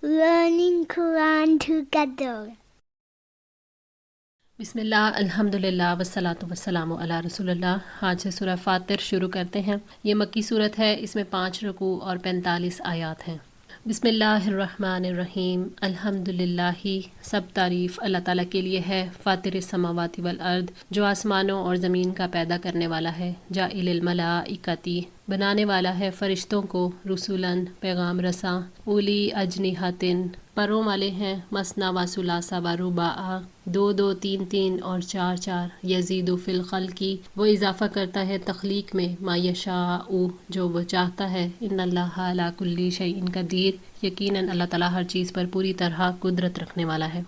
learning Quran together. بسم اللہ الحمدللہ والصلاۃ والسلام علی رسول اللہ۔ آج سے سورہ فاطر شروع کرتے ہیں۔ یہ مکی صورت ہے، اس میں 5 رکوع اور 45 آیات ہیں۔ بسم اللہ الرحمن الرحیم۔ الحمدللہ، سب تعریف اللہ تعالیٰ کے لیے ہے، فاطر السماوات والارض، جو آسمانوں اور زمین کا پیدا کرنے والا ہے، جاعل الملائکتی، بنانے والا ہے فرشتوں کو، رسولاً، پیغام رساں، اولی اجنحتن، پروں والے ہیں، مثنی و ثلاث و رباع، 2 2 3 3 اور 4 4، یزید فی الخلق، وہ اضافہ کرتا ہے تخلیق میں، ما یشاء، جو وہ چاہتا ہے، ان اللہ علی کل شیء قدیر، یقیناً اللہ تعالیٰ ہر چیز پر پوری طرح قدرت رکھنے والا ہے۔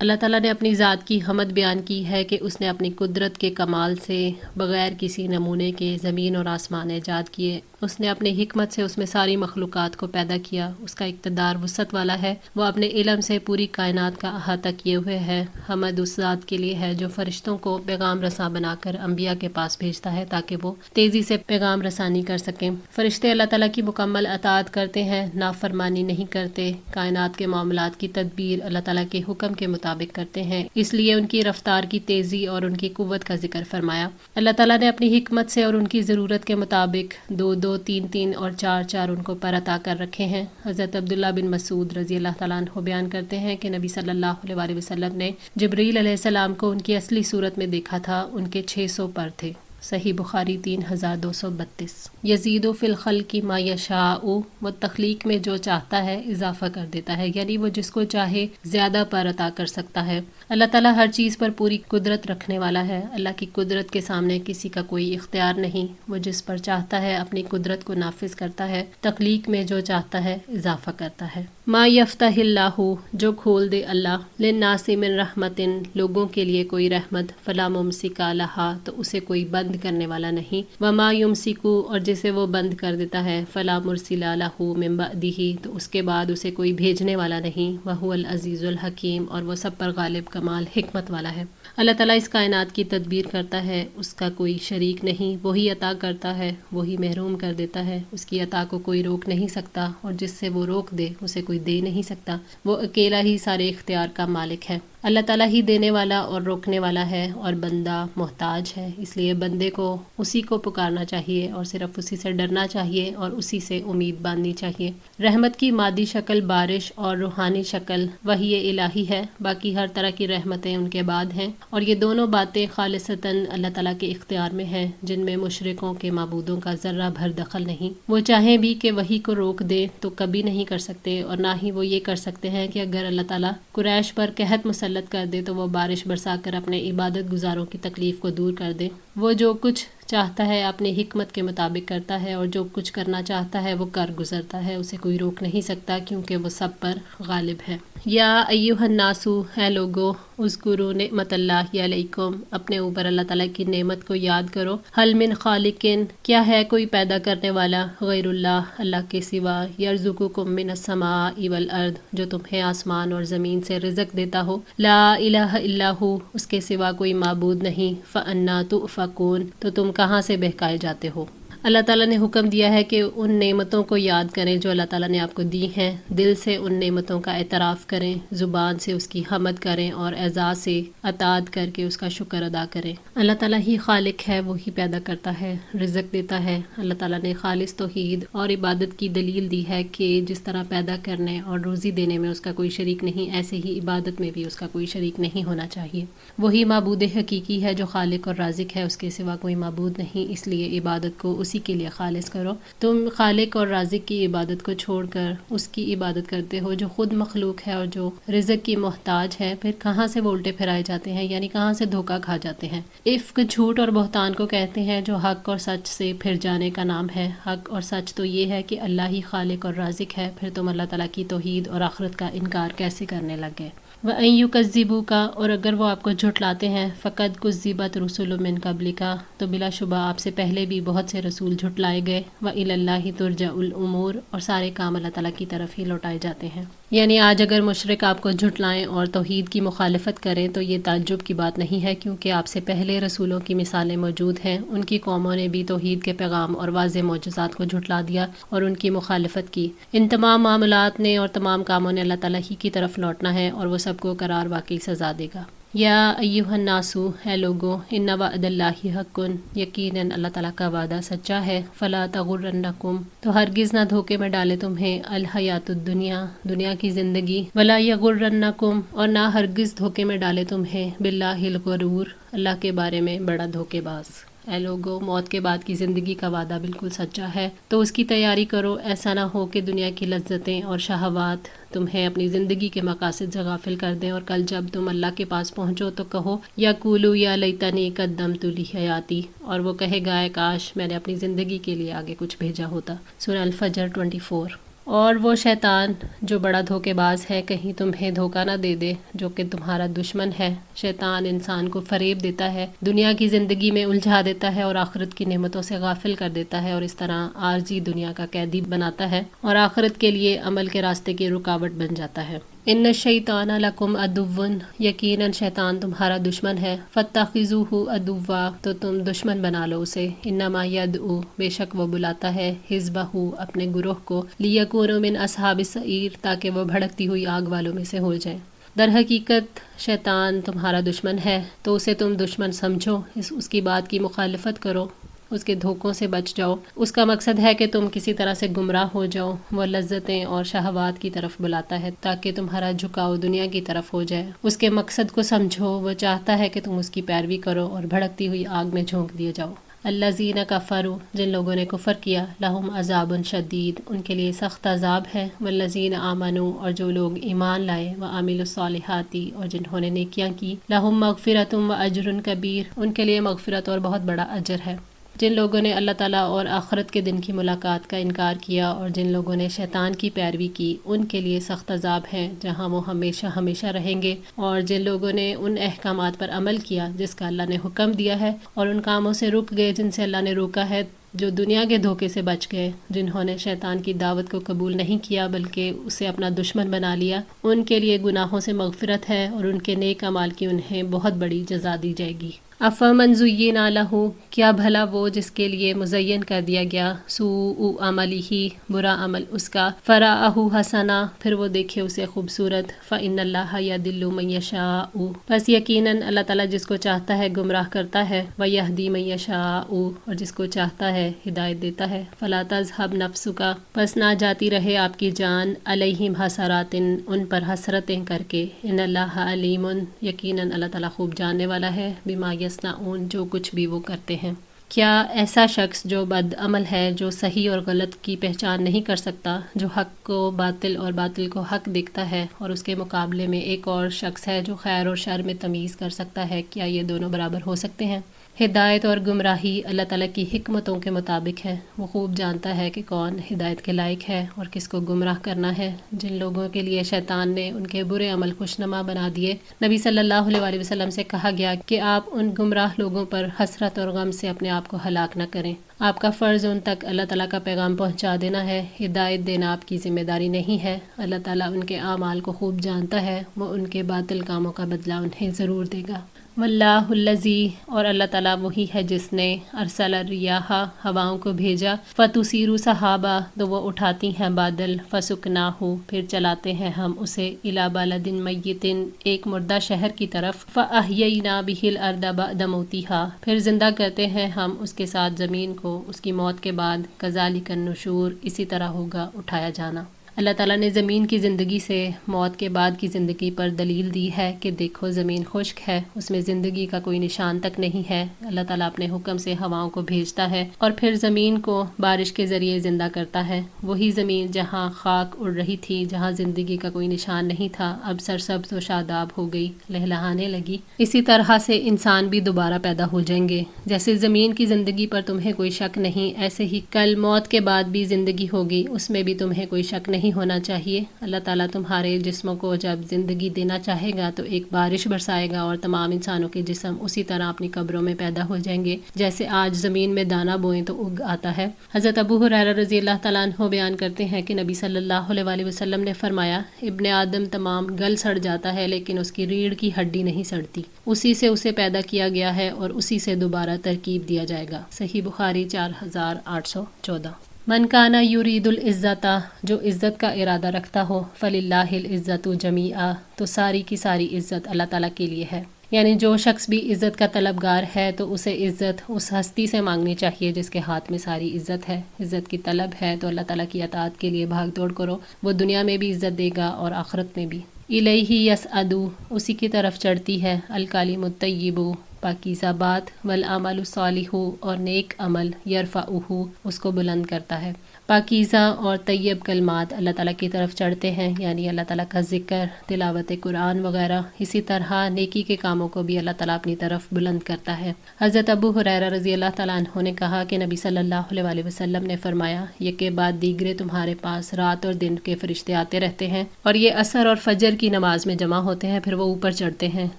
اللہ تعالیٰ نے اپنی ذات کی حمد بیان کی ہے کہ اس نے اپنی قدرت کے کمال سے بغیر کسی نمونے کے زمین اور آسمان ایجاد کیے۔ اس نے اپنی حکمت سے اس میں ساری مخلوقات کو پیدا کیا۔ اس کا اقتدار وسعت والا ہے، وہ اپنے علم سے پوری کائنات کا احاطہ کیے ہوئے ہے۔ حمد اس ذات کے لیے ہے جو فرشتوں کو پیغام رساں بنا کر انبیاء کے پاس بھیجتا ہے تاکہ وہ تیزی سے پیغام رسانی کر سکیں۔ فرشتے اللہ تعالیٰ کی مکمل اطاعت کرتے ہیں، نافرمانی نہیں کرتے، کائنات کے معاملات کی تدبیر اللہ تعالیٰ کے حکم کے مطابق کرتے ہیں، اس لیے ان کی رفتار کی تیزی اور ان کی قوت کا ذکر فرمایا۔ اللہ تعالیٰ نے اپنی حکمت سے اور ان کی ضرورت کے مطابق 2 2 3 3 اور 4 4 ان کو پر عطا کر رکھے ہیں۔ حضرت عبداللہ بن مسعود رضی اللہ تعالیٰ عنہ بیان کرتے ہیں کہ نبی صلی اللہ علیہ وآلہ وسلم نے جبریل علیہ السلام کو ان کی اصلی صورت میں دیکھا تھا، ان کے 600 پر تھے۔ صحیح بخاری 3232۔ یزید فی الخلق ما یشاء، وہ تخلیق میں جو چاہتا ہے اضافہ کر دیتا ہے، یعنی وہ جس کو چاہے زیادہ پر عطا کر سکتا ہے۔ اللہ تعالیٰ ہر چیز پر پوری قدرت رکھنے والا ہے۔ اللہ کی قدرت کے سامنے کسی کا کوئی اختیار نہیں، وہ جس پر چاہتا ہے اپنی قدرت کو نافذ کرتا ہے، تخلیق میں جو چاہتا ہے اضافہ کرتا ہے۔ ما یفتح اللہ، جو کھول دے اللہ، للناس من رحمت، لوگوں کے لیے کوئی رحمت، فلا ممسک لہا، تو اسے کوئی بند کرنے والا نہیں، وما یمسکو، اور جسے وہ بند کر دیتا ہے، فلا مرسل لہ من بعدہ، تو اس کے بعد اسے کوئی بھیجنے والا نہیں، وہو العزیز الحکیم، اور وہ سب پر غالب کمال حکمت والا ہے۔ اللہ تعالیٰ اس کائنات کی تدبیر کرتا ہے، اس کا کوئی شریک نہیں، وہی عطا کرتا ہے، وہی محروم کر دیتا ہے، اس کی عطا کو کوئی روک نہیں سکتا، اور جس سے وہ روک دے اسے کوئی دے نہیں سکتا، وہ اکیلا ہی سارے اختیار کا مالک ہے۔ اللہ تعالیٰ ہی دینے والا اور روکنے والا ہے، اور بندہ محتاج ہے، اس لیے بندے کو اسی کو پکارنا چاہیے اور صرف اسی سے ڈرنا چاہیے اور اسی سے امید باندھنی چاہیے۔ رحمت کی مادی شکل بارش اور روحانی شکل وحی الہی ہے، باقی ہر طرح کی رحمتیں ان کے بعد ہیں، اور یہ دونوں باتیں خالصتاً اللہ تعالیٰ کے اختیار میں ہیں، جن میں مشرکوں کے معبودوں کا ذرہ بھر دخل نہیں۔ وہ چاہیں بھی کہ وحی کو روک دے تو کبھی نہیں کر سکتے، اور نہ ہی وہ یہ کر سکتے ہیں کہ اگر اللہ تعالیٰ قریش پر قحط مسلط کر دے تو وہ بارش برسا کر اپنے عبادت گزاروں کی تکلیف کو دور کر دے۔ وہ جو کچھ چاہتا ہے اپنی حکمت کے مطابق کرتا ہے، اور جو کچھ کرنا چاہتا ہے وہ کر گزرتا ہے، اسے کوئی روک نہیں سکتا کیونکہ وہ سب پر غالب ہے۔ یا ایھا الناس، اے لوگو، اذکروا نعمت اللہ علیکم، اپنے اوپر اللہ تعالیٰ کی نعمت کو یاد کرو۔ هل من خالق، کیا ہے کوئی پیدا کرنے والا، غیر اللہ، اللہ کے سوا، یرزقکم من السماء والارض، جو تمہیں آسمان اور زمین سے رزق دیتا ہو، لا الہ الا ہو، اس کے سوا کوئی معبود نہیں، فانا تؤفکون، تو تم کہاں سے بہکائے جاتے ہو۔ اللہ تعالیٰ نے حکم دیا ہے کہ ان نعمتوں کو یاد کریں جو اللہ تعالیٰ نے آپ کو دی ہیں، دل سے ان نعمتوں کا اعتراف کریں، زبان سے اس کی حمد کریں، اور اعزاز سے اطاعت کر کے اس کا شکر ادا کریں۔ اللہ تعالیٰ ہی خالق ہے، وہی پیدا کرتا ہے، رزق دیتا ہے۔ اللہ تعالیٰ نے خالص توحید اور عبادت کی دلیل دی ہے کہ جس طرح پیدا کرنے اور روزی دینے میں اس کا کوئی شریک نہیں، ایسے ہی عبادت میں بھی اس کا کوئی شریک نہیں ہونا چاہیے۔ وہی معبود حقیقی ہے جو خالق اور رازق ہے، اس کے سوا کوئی معبود نہیں، اس لیے عبادت کو اسی کے لیے خالص کرو۔ تم خالق اور رازق کی عبادت کو چھوڑ کر اس کی عبادت کرتے ہو جو خود مخلوق ہے اور جو رزق کی محتاج ہے، پھر کہاں سے وہ الٹے پھرائے جاتے ہیں، یعنی کہاں سے دھوکہ کھا جاتے ہیں۔ افک جھوٹ اور بہتان کو کہتے ہیں جو حق اور سچ سے پھر جانے کا نام ہے۔ حق اور سچ تو یہ ہے کہ اللہ ہی خالق اور رازق ہے، پھر تم اللہ تعالیٰ کی توحید اور آخرت کا انکار کیسے کرنے لگے۔ وَأَن يُكَذِّبُوكَ، اور اگر وہ آپ کو جھٹلاتے ہیں، فَقَدْ كُذِّبَتْ رُسُلٌ مِّن قَبْلِكَ، تو بلا شبہ آپ سے پہلے بھی بہت سے رسول رسول جھٹلائے گئے، وَإِلَى اللَّهِ تُرْجَعُ الْأُمُورُ، اور سارے کام اللہ تعالیٰ کی طرف ہی لوٹائے جاتے ہیں۔ یعنی آج اگر مشرک آپ کو جھٹلائیں اور توحید کی مخالفت کریں تو یہ تعجب کی بات نہیں ہے، کیونکہ آپ سے پہلے رسولوں کی مثالیں موجود ہیں، ان کی قوموں نے بھی توحید کے پیغام اور واضح معجزات کو جھٹلا دیا اور ان کی مخالفت کی۔ ان تمام معاملات نے اور تمام کاموں نے اللہ تعالیٰ ہی کی طرف لوٹنا ہے اور وہ سب کو قرار واقعی سزا دے گا۔ یا ایھا الناس، اے لوگو، ان وعد اللہ حق، یقیناً اللہ تعالیٰ کا وعدہ سچا ہے، فلا تغرنکم، تو ہرگز نہ دھوکے میں ڈالے تمہیں، الحیات الدنیا، دنیا کی زندگی، ولا یغرنکم، اور نہ ہرگز دھوکے میں ڈالے تمہیں، باللہ الغرور، اللہ کے بارے میں بڑا دھوکے باز۔ اے لوگو، موت کے بعد کی زندگی کا وعدہ بالکل سچا ہے، تو اس کی تیاری کرو، ایسا نہ ہو کہ دنیا کی لذتیں اور شہوات تمہیں اپنی زندگی کے مقاصد سے غافل کر دیں، اور کل جب تم اللہ کے پاس پہنچو تو کہو یا قولو یا لیتنی قدمت لحیاتی، اور وہ کہے گا اے کاش میں نے اپنی زندگی کے لیے آگے کچھ بھیجا ہوتا۔ سورہ الفجر 24۔ اور وہ شیطان جو بڑا دھوکے باز ہے، کہیں تمہیں دھوکہ نہ دے دے، جو کہ تمہارا دشمن ہے۔ شیطان انسان کو فریب دیتا ہے، دنیا کی زندگی میں الجھا دیتا ہے اور آخرت کی نعمتوں سے غافل کر دیتا ہے، اور اس طرح عارضی دنیا کا قیدی بناتا ہے اور آخرت کے لیے عمل کے راستے کی رکاوٹ بن جاتا ہے۔ ان الشیطان لکم عدو، یقیناً شیطان تمہارا دشمن ہے، فاتخذوہ عدوا، تو تم دشمن بنا لو اسے، انما یدعو، بے شک وہ بلاتا ہے، حزبہ، اپنے گروہ کو، لیکونوا من اصحاب السعیر، تاکہ وہ بھڑکتی ہوئی آگ والوں میں سے ہو جائیں۔ در حقیقت شیطان تمہارا دشمن ہے، تو اسے تم دشمن سمجھو، اس کی بات کی مخالفت کرو، اس کے دھوکوں سے بچ جاؤ۔ اس کا مقصد ہے کہ تم کسی طرح سے گمراہ ہو جاؤ، وہ لذتیں اور شہوات کی طرف بلاتا ہے تاکہ تمہارا جھکاؤ دنیا کی طرف ہو جائے۔ اس کے مقصد کو سمجھو، وہ چاہتا ہے کہ تم اس کی پیروی کرو اور بھڑکتی ہوئی آگ میں جھونک دیے جاؤ۔ الذین کفروا، جن لوگوں نے کفر کیا، لہم عذاب شدید، ان کے لیے سخت عذاب ہے، والذین آمنوا، اور جو لوگ ایمان لائے، وعملوا الصالحات، اور جنہوں نے نیکیاں کی، لہم مغفرۃ واجر کبیر، ان کے لیے مغفرت اور بہت بڑا اجر ہے۔ جن لوگوں نے اللہ تعالیٰ اور آخرت کے دن کی ملاقات کا انکار کیا اور جن لوگوں نے شیطان کی پیروی کی، ان کے لیے سخت عذاب ہے، جہاں وہ ہمیشہ ہمیشہ رہیں گے۔ اور جن لوگوں نے ان احکامات پر عمل کیا جس کا اللہ نے حکم دیا ہے، اور ان کاموں سے رک گئے جن سے اللہ نے روکا ہے، جو دنیا کے دھوکے سے بچ گئے، جنہوں نے شیطان کی دعوت کو قبول نہیں کیا بلکہ اسے اپنا دشمن بنا لیا، ان کے لیے گناہوں سے مغفرت ہے، اور ان کے نیک اعمال کی انہیں بہت بڑی جزا دی جائے گی۔ افمن زین لہ، کیا بھلا وہ جس کے لیے مزین کر دیا گیا، سوء عملہ، برا عمل اس کا، فرآہ حسنا، پھر وہ دیکھے اسے خوبصورت، فإن اللہ یضل من یشاء، پس یقیناً اللہ تعالیٰ جس کو چاہتا ہے گمراہ کرتا ہے، ویہدی من یشاء، اور جس کو چاہتا ہے ہدایت دیتا ہے، فلا تذہب نفسک، پس نہ جاتی رہے آپ کی جان، علیہم حسرات، ان پر حسرتیں کر کے، ان اللہ علیم، یقیناً اللہ تعالیٰ خوب جاننے والا ہے، بما یصنعون، جو کچھ بھی وہ کرتے ہیں۔ کیا ایسا شخص جو بد عمل ہے، جو صحیح اور غلط کی پہچان نہیں کر سکتا، جو حق کو باطل اور باطل کو حق دیکھتا ہے، اور اس کے مقابلے میں ایک اور شخص ہے جو خیر اور شر میں تمیز کر سکتا ہے، کیا یہ دونوں برابر ہو سکتے ہیں؟ ہدایت اور گمراہی اللہ تعالیٰ کی حکمتوں کے مطابق ہے، وہ خوب جانتا ہے کہ کون ہدایت کے لائق ہے اور کس کو گمراہ کرنا ہے۔ جن لوگوں کے لیے شیطان نے ان کے برے عمل خوشنما بنا دیے، نبی صلی اللہ علیہ وسلم سے کہا گیا کہ آپ ان گمراہ لوگوں پر حسرت اور غم سے اپنے آپ کو ہلاک نہ کریں۔ آپ کا فرض ان تک اللہ تعالیٰ کا پیغام پہنچا دینا ہے، ہدایت دینا آپ کی ذمہ داری نہیں ہے۔ اللہ تعالیٰ ان کے اعمال کو خوب جانتا ہے، وہ ان کے باطل کاموں کا بدلہ انہیں ضرور دے گا۔ واللہ الذی، اور اللہ تعالیٰ وہی ہے جس نے ارسل الریاح، ہواؤں کو بھیجا، فتثیر سحابا، تو وہ اٹھاتی ہیں بادل، فسکناہ، پھر چلاتے ہیں ہم اسے، الی بلد میت، ایک مردہ شہر کی طرف، فاحیینا بہ الارض بعد موتہا، پھر زندہ کرتے ہیں ہم اس کے ساتھ زمین کو اس کی موت کے بعد، کذالک النشور، اسی طرح ہوگا اٹھایا جانا۔ اللہ تعالیٰ نے زمین کی زندگی سے موت کے بعد کی زندگی پر دلیل دی ہے کہ دیکھو زمین خشک ہے، اس میں زندگی کا کوئی نشان تک نہیں ہے۔ اللہ تعالیٰ اپنے حکم سے ہواؤں کو بھیجتا ہے اور پھر زمین کو بارش کے ذریعے زندہ کرتا ہے۔ وہی زمین جہاں خاک اڑ رہی تھی، جہاں زندگی کا کوئی نشان نہیں تھا، اب سرسبز و شاداب ہو گئی، لہلہانے لگی۔ اسی طرح سے انسان بھی دوبارہ پیدا ہو جائیں گے۔ جیسے زمین کی زندگی پر تمہیں کوئی شک نہیں، ایسے ہی کل موت کے بعد بھی زندگی ہوگی، اس میں بھی تمہیں کوئی شک نہیں نہیں ہونا چاہیے۔ اللہ تعالیٰ تمہارے جسموں کو جب زندگی دینا چاہے گا تو ایک بارش برسائے گا اور تمام انسانوں کے جسم اسی طرح اپنی قبروں میں پیدا ہو جائیں گے جیسے آج زمین میں دانہ بوئیں تو اگ آتا ہے۔ حضرت ابو ہریرہ رضی اللہ تعالیٰ عنہ بیان کرتے ہیں کہ نبی صلی اللہ علیہ وآلہ وسلم نے فرمایا، ابن آدم تمام گل سڑ جاتا ہے لیکن اس کی ریڑھ کی ہڈی نہیں سڑتی، اسی سے اسے پیدا کیا گیا ہے اور اسی سے دوبارہ ترکیب دیا جائے گا۔ صحیح بخاری 4814۔ من کانا یرید العزت، جو عزت کا ارادہ رکھتا ہو، فللہ العزت جمیعا، تو ساری کی ساری عزت اللہ تعالیٰ کے لیے ہے۔ یعنی جو شخص بھی عزت کا طلبگار ہے تو اسے عزت اس ہستی سے مانگنی چاہیے جس کے ہاتھ میں ساری عزت ہے۔ عزت کی طلب ہے تو اللہ تعالیٰ کی اطاعت کے لیے بھاگ دوڑ کرو، وہ دنیا میں بھی عزت دے گا اور آخرت میں بھی۔ الیہ یصعد، اسی کی طرف چڑھتی ہے، الکلم الطیب، پاکیزہ بات، والعمل الصالح، اور نیک عمل، یرفعہ، اس کو بلند کرتا ہے۔ پاکیزہ اور طیب کلمات اللہ تعالیٰ کی طرف چڑھتے ہیں، یعنی اللہ تعالیٰ کا ذکر، تلاوت قرآن وغیرہ۔ اسی طرح نیکی کے کاموں کو بھی اللہ تعالیٰ اپنی طرف بلند کرتا ہے۔ حضرت ابو ہریرہ رضی اللہ تعالیٰ عنہ نے کہا کہ نبی صلی اللہ علیہ وآلہ وسلم نے فرمایا، یکے بعد دیگرے تمہارے پاس رات اور دن کے فرشتے آتے رہتے ہیں اور یہ عصر اور فجر کی نماز میں جمع ہوتے ہیں، پھر وہ اوپر چڑھتے ہیں۔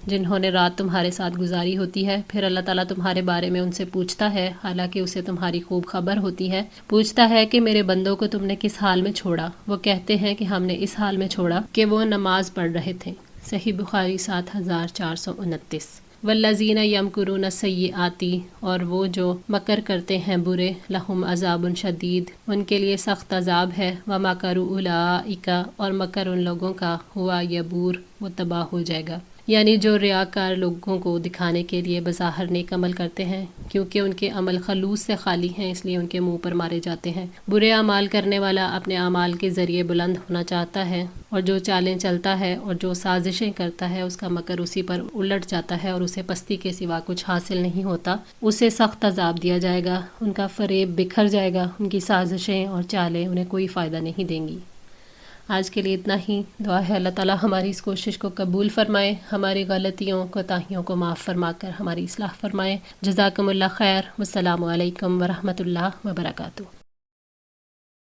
جنہوں نے رات تمہارے ساتھ گزاری ہوتی ہے، پھر اللہ تعالیٰ تمہارے بارے میں ان سے پوچھتا ہے، حالانکہ اسے تمہاری خوب خبر ہوتی ہے، پوچھتا ہے کہ میرے بندوں کو تم نے کس حال میں چھوڑا؟ وہ کہتے ہیں کہ ہم نے اس حال میں چھوڑا کہ وہ نماز پڑھ رہے تھے۔ صحیح بخاری 7429۔ والذین یمکرون السیئات، اور وہ جو مکر کرتے ہیں برے، لہم عذاب شدید، ان کے لیے سخت عذاب ہے، ومکر اولئک، اور مکر ان لوگوں کا، ہوا یبور، وہ تباہ ہو جائے گا۔ یعنی جو ریاکار لوگوں کو دکھانے کے لیے بظاہر نیک عمل کرتے ہیں، کیونکہ ان کے عمل خلوص سے خالی ہیں اس لیے ان کے منہ پر مارے جاتے ہیں۔ برے اعمال کرنے والا اپنے اعمال کے ذریعے بلند ہونا چاہتا ہے، اور جو چالیں چلتا ہے اور جو سازشیں کرتا ہے اس کا مکر اسی پر الٹ جاتا ہے اور اسے پستی کے سوا کچھ حاصل نہیں ہوتا۔ اسے سخت عذاب دیا جائے گا، ان کا فریب بکھر جائے گا، ان کی سازشیں اور چالیں انہیں کوئی فائدہ نہیں دیں گی۔ آج کے لیے اتنا ہی۔ دعا ہے اللہ تعالیٰ ہماری اس کوشش کو قبول فرمائے، ہماری غلطیوں کوتاہیوں کو معاف فرما کر ہماری اصلاح فرمائے۔ جزاکم اللہ خیر، والسلام علیکم ورحمۃ اللہ وبرکاتہ۔